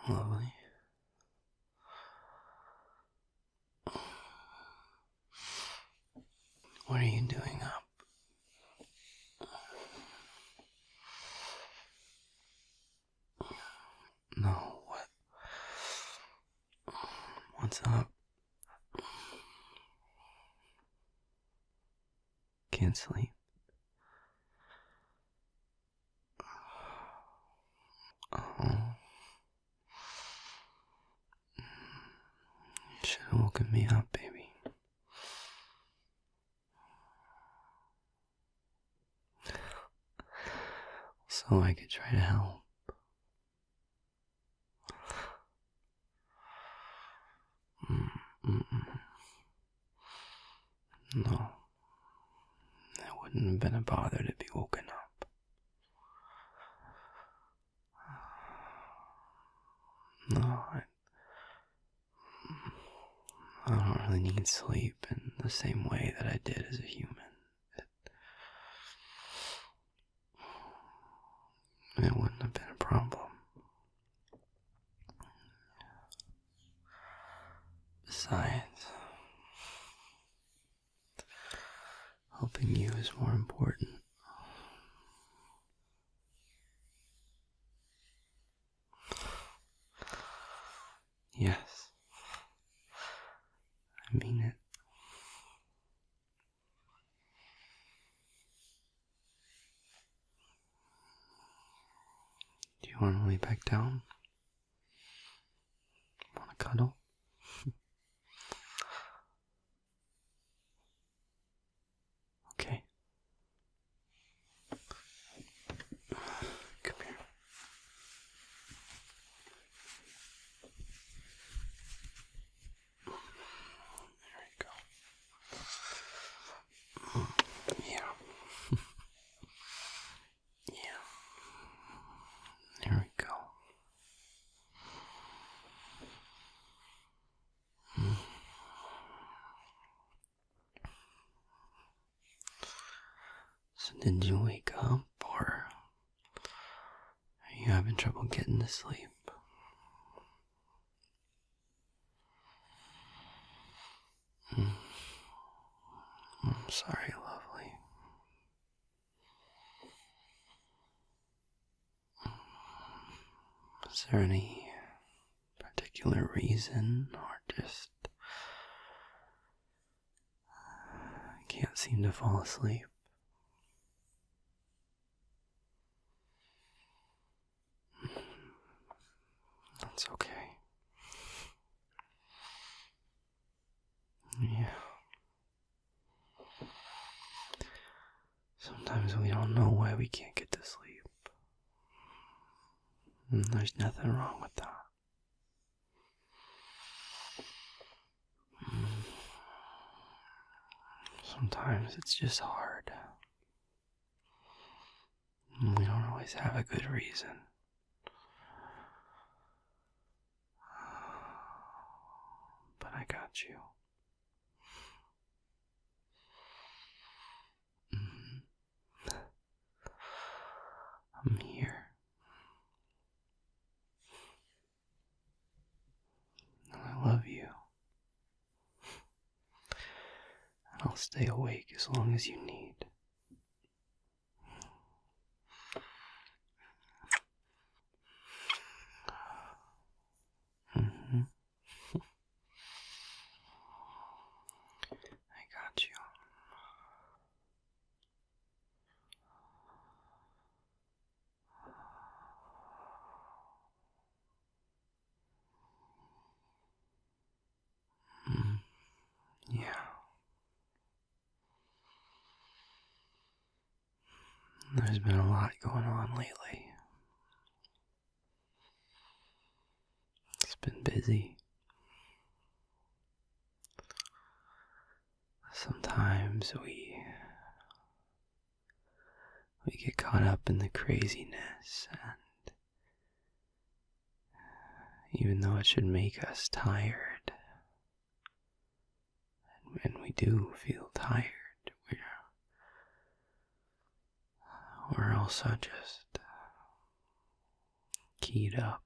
Lovely. What are you doing up? No, what? What's up? Can't sleep. Oh. You should have woken me up, baby. So I could try to help. No. It wouldn't have been a bother to be woken up. No, I don't really need sleep in the same way that I did as a human. It wouldn't have been a problem. Besides, helping you is more important. Yes, I mean it. Do you want to lay back down? Want to cuddle? Okay. Come here. There you go. Yeah. Yeah. There we go. So did you wake up, or are you having trouble getting to sleep? I'm sorry, lovely. Is there any particular reason, or just can't seem to fall asleep? That's okay. Yeah. Sometimes we don't know why we can't get to sleep. And there's nothing wrong with that. Sometimes it's just hard. We don't always have a good reason. But I got you. I'm here. And I love you. And I'll stay awake as long as you need. I got you. Yeah. There's been a lot going on lately. It's been busy. Sometimes we get caught up in the craziness, and even though it should make us tired, and we do feel tired, we're also just keyed up.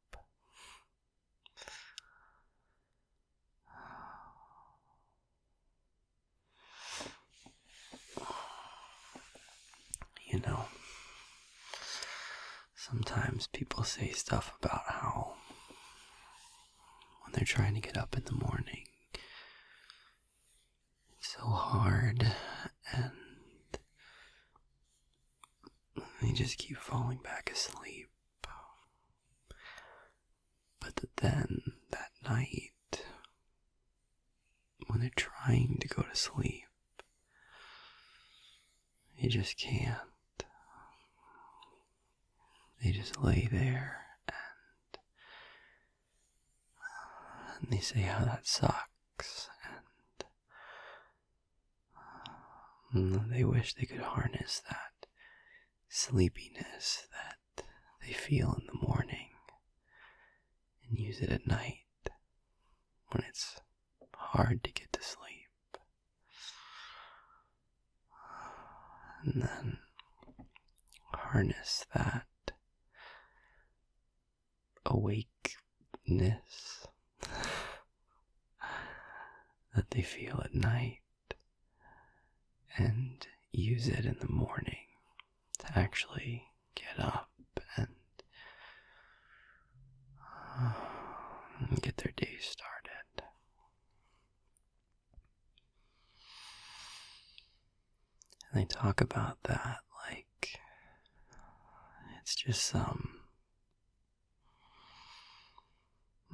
sometimes people say stuff about how when they're trying to get up in the morning, it's so hard and they just keep falling back asleep. But then that night, when they're trying to go to sleep, they just can't. They just lay there and they say how that sucks, and they wish they could harness that sleepiness that they feel in the morning and use it at night when it's hard to get to sleep. And then harness that awakeness that they feel at night and use it in the morning to actually get up and get their day started. And they talk about that like it's just some,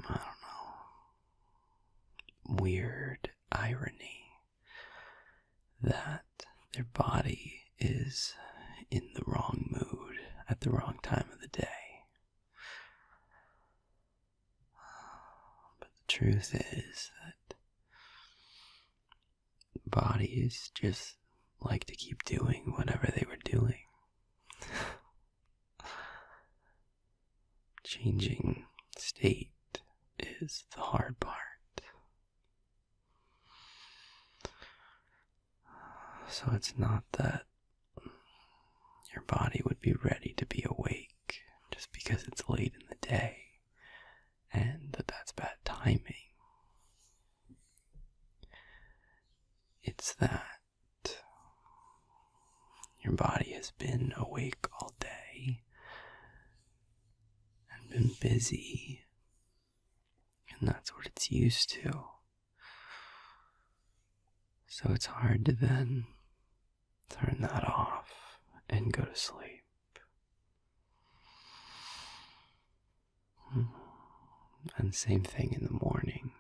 I don't know, weird irony that their body is in the wrong mood at the wrong time of the day. But the truth is that bodies just like to keep doing whatever they were doing. Changing state is the hard part. So it's not that your body would be ready to be awake just because it's late in the day and that's bad timing. It's that your body has been awake all day and been busy, and that's what it's used to. So it's hard to then turn that off and go to sleep. And same thing in the morning,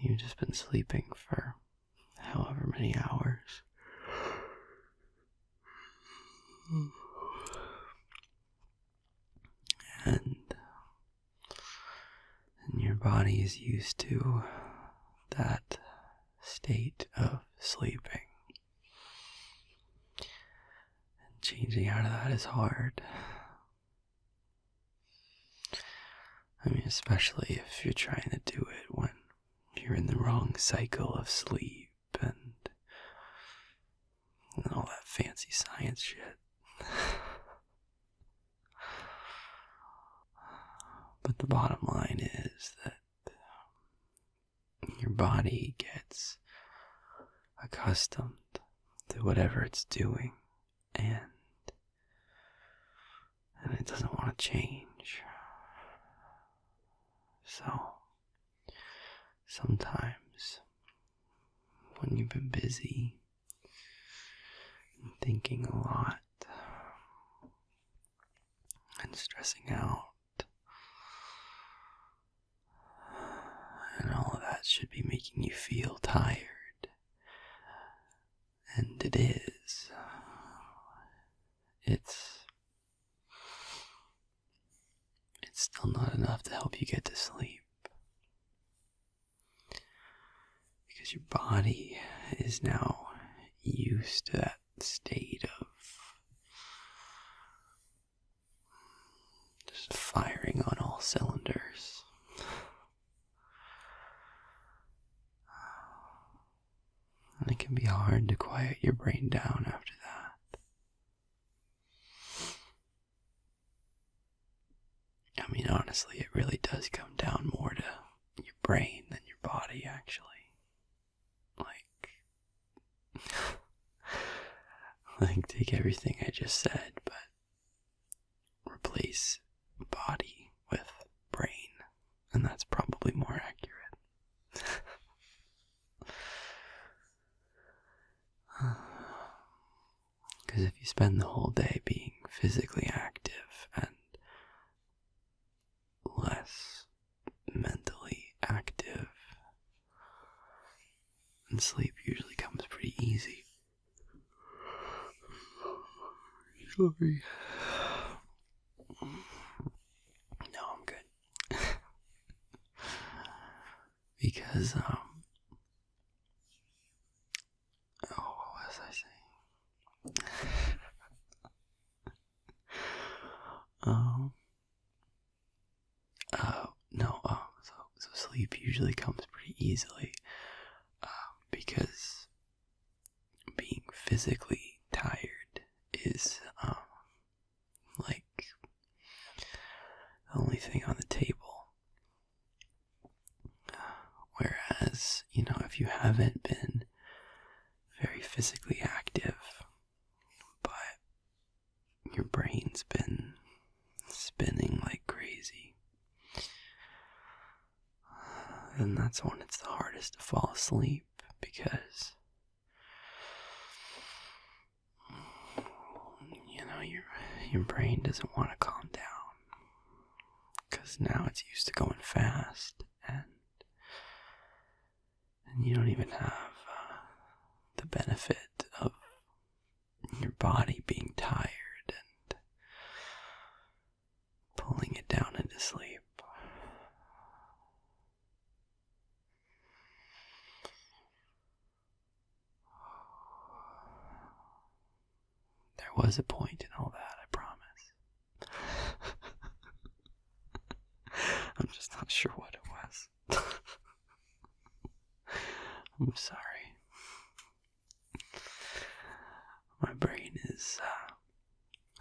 you've just been sleeping for however many hours. And your body is used to that state of sleeping. And changing out of that is hard. I mean, especially if you're trying to do it when you're in the wrong cycle of sleep and all that fancy science shit. But the bottom line is that your body gets accustomed to whatever it's doing and it doesn't want to change. So sometimes when you've been busy and thinking a lot and stressing out, and all of that should be making you feel tired. And it is. It's still not enough to help you get to sleep. Because your body is now used to that state of just firing on all cylinders. And it can be hard to quiet your brain down after that. I mean, honestly, it really does come down more to your brain than your body, actually. Like, like take everything I just said, but replace body with brain, and that's probably more accurate. Because if you spend the whole day being physically active and less mentally active, and sleep usually comes pretty easy. Sorry. No, I'm good. Because, oh, what was I saying? So sleep usually comes pretty easily, because being physically tired is, like, the only thing on the table. Whereas, if you haven't been very physically active, but your brain's been spinning like crazy, then that's when it's the hardest to fall asleep, because your brain doesn't want to calm down, because now it's used to going fast, and you don't even have the benefit of your body being tired and pulling it down into sleep. There was a point in all that, I promise. I'm just not sure what it was. I'm sorry. My brain is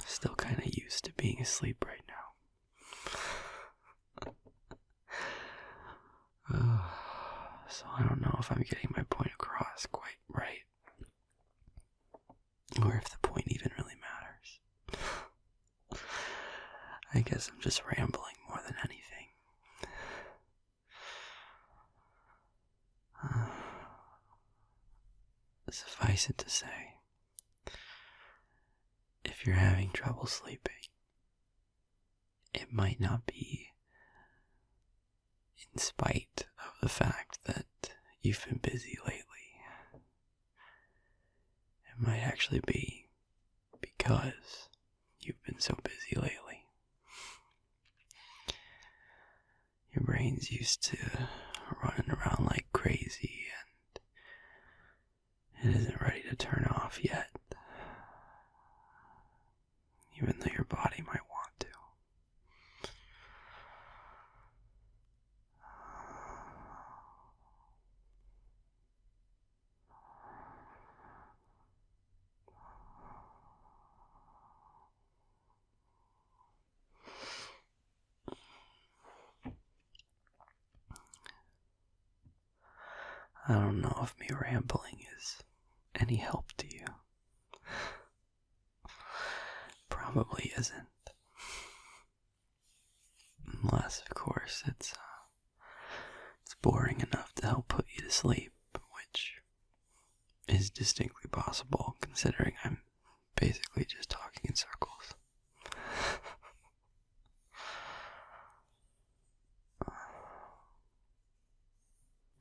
still kind of used to being asleep right now. So I don't know if I'm getting my point across quite right, or if the point even really matters. I guess I'm just rambling more than anything. Suffice it to say, if you're having trouble sleeping, it might not be in spite of the fact that you've been busy lately. It might actually be because you've been so busy lately. Your brain's used to running around like crazy, and it isn't ready to turn off yet, even though your body might want to. I don't know if me rambling is any help to you. Probably isn't. Unless, of course, it's boring enough to help put you to sleep, which is distinctly possible considering I'm basically just talking in circles.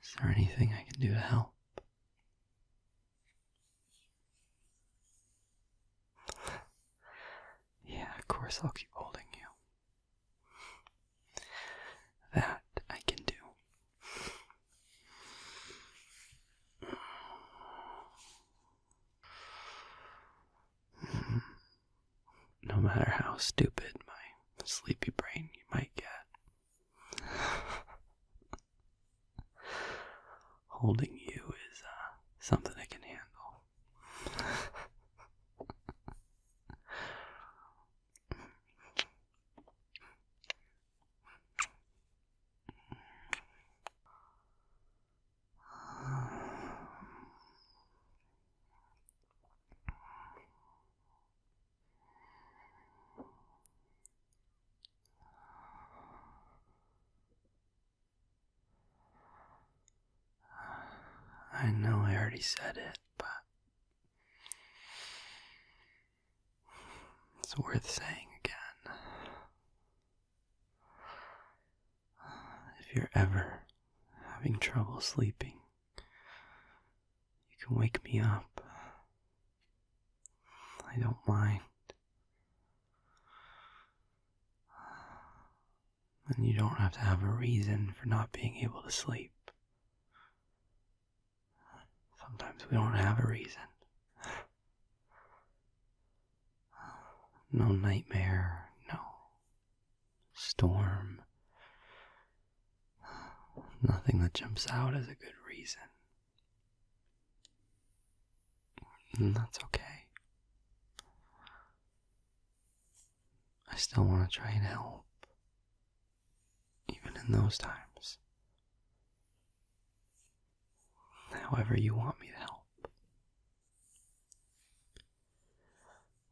Is there anything I can do to help? Yeah, of course I'll keep holding you. That I can do. No matter how stupid my sleepy brain might get, holding you is something I can handle. I know I already said it, but it's worth saying again. If you're ever having trouble sleeping, you can wake me up. I don't mind. And you don't have to have a reason for not being able to sleep. Sometimes we don't have a reason. No nightmare, no storm, nothing that jumps out as a good reason. And that's okay. I still want to try and help, even in those times. However you want me to help.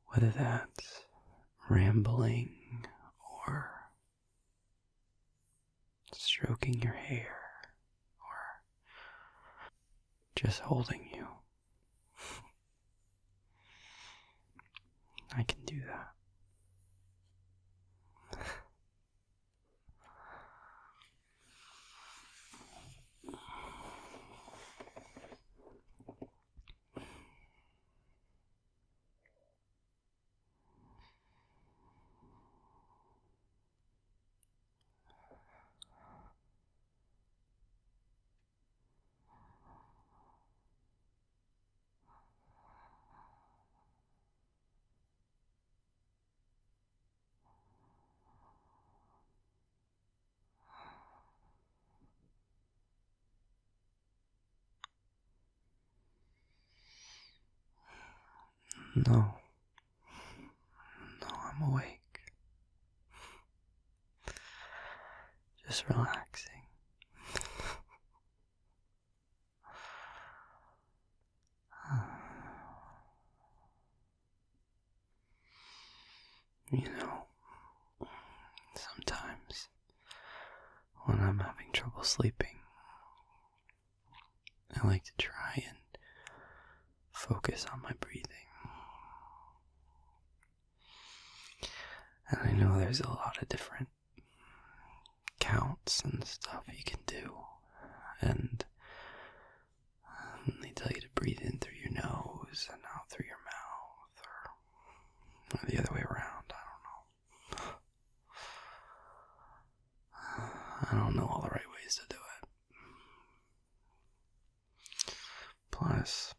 Whether that's rambling or stroking your hair or just holding you. I can do that. No, I'm awake. Just relaxing. You know, sometimes when I'm having trouble sleeping, I like to try and focus on my breathing. And I know there's a lot of different counts and stuff you can do. And they tell you to breathe in through your nose and out through your mouth, or the other way around. I don't know all the right ways to do it. Plus,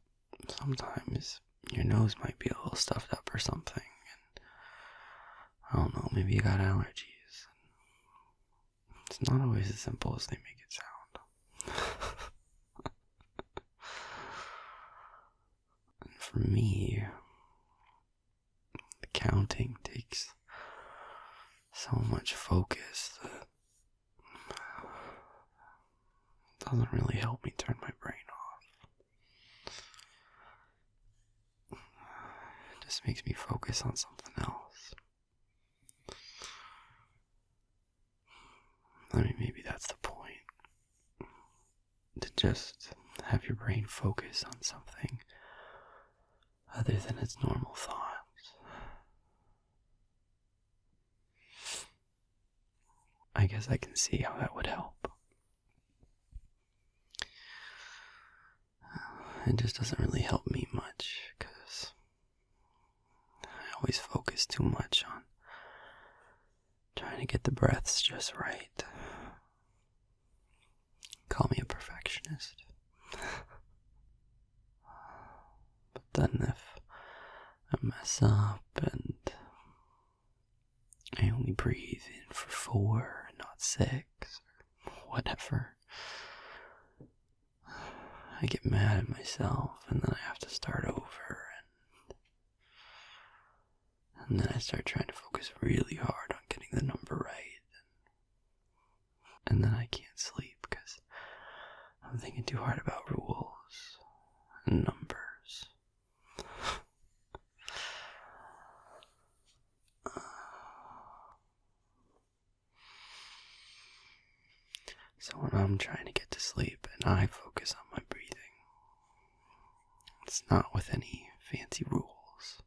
sometimes your nose might be a little stuffed up or something, and I don't know, maybe you got allergies. It's not always as simple as they make it sound. And for me, the counting takes so much focus that it doesn't really help me turn my brain off. It just makes me focus on something else. I mean, maybe that's the point. To just have your brain focus on something other than its normal thoughts. I guess I can see how that would help. It just doesn't really help me much, because I always focus too much on trying to get the breaths just right. Call me a perfectionist. But then if I mess up and I only breathe in for 4 and not 6, or whatever, I get mad at myself, and then I have to start over, and then I start trying to focus really hard on getting the number right, and then I can't sleep because I'm thinking too hard about rules and numbers. So when I'm trying to get to sleep and I focus on my breathing, It's not with any fancy rules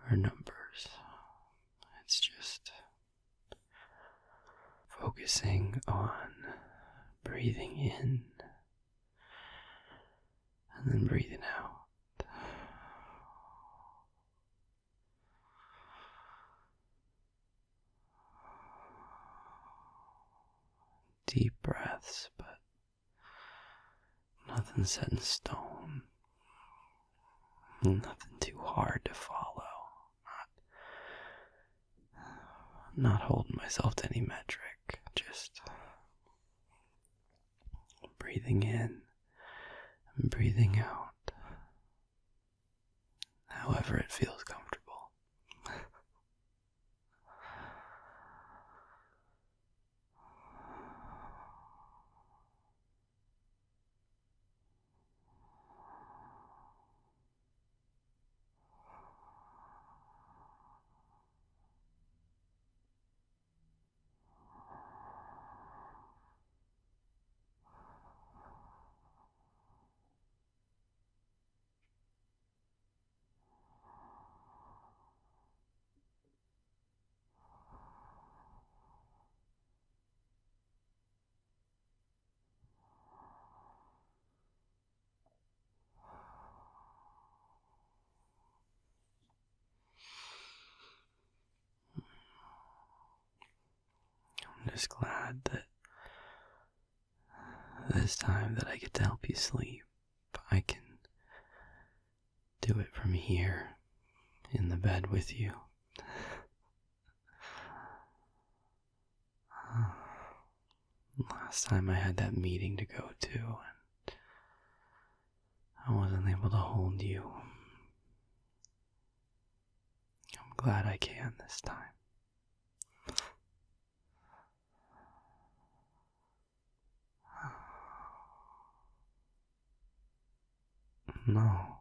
or numbers. It's just focusing on breathing in and then breathing out. Deep breaths, but nothing set in stone. Nothing too hard to follow. Not holding myself to any metric. Just breathing in and breathing out. However it feels comfortable. I'm just glad that this time that I get to help you sleep, I can do it from here in the bed with you. Last time I had that meeting to go to and I wasn't able to hold you. I'm glad I can this time. No,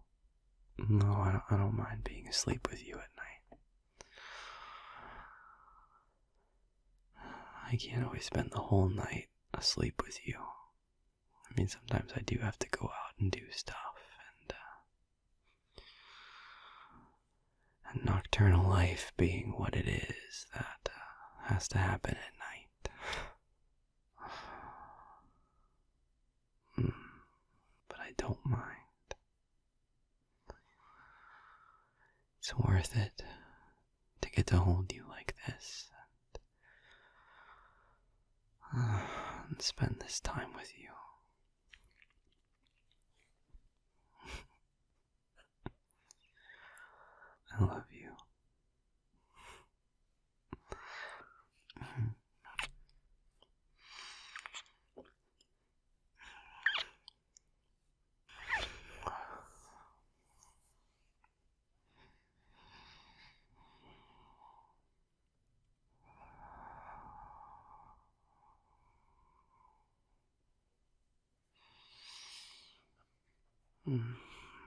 I don't mind being asleep with you at night. I can't always spend the whole night asleep with you. I mean, sometimes I do have to go out and do stuff, and nocturnal life being what it is, that has to happen at night. But I don't mind. It's worth it to get to hold you like this and spend this time with you. I love you.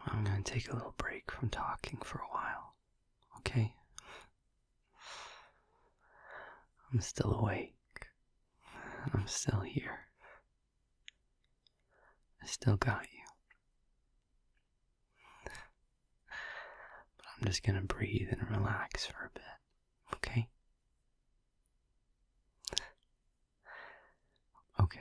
I'm gonna take a little break from talking for a while, okay? I'm still awake. I'm still here. I still got you. But I'm just gonna breathe and relax for a bit, okay? Okay.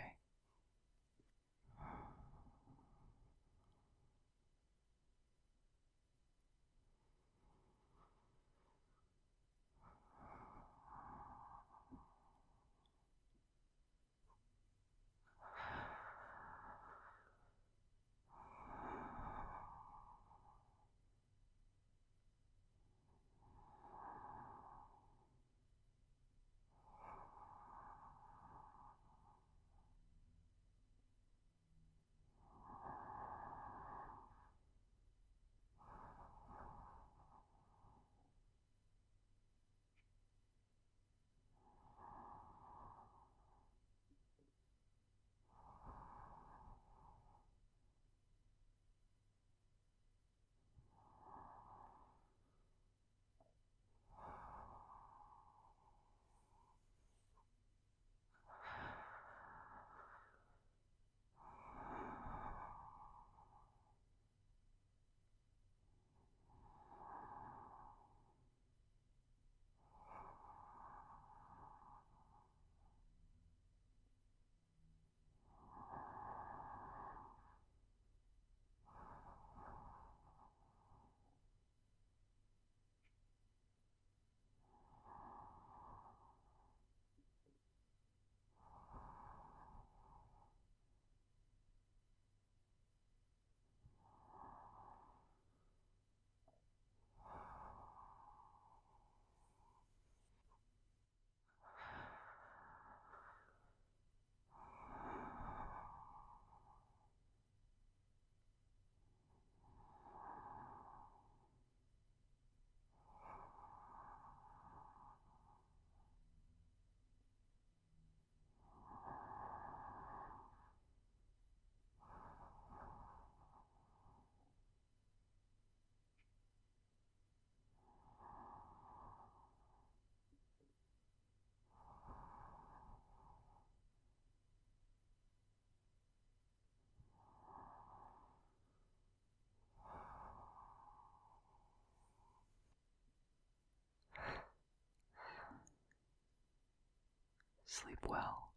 Sleep well.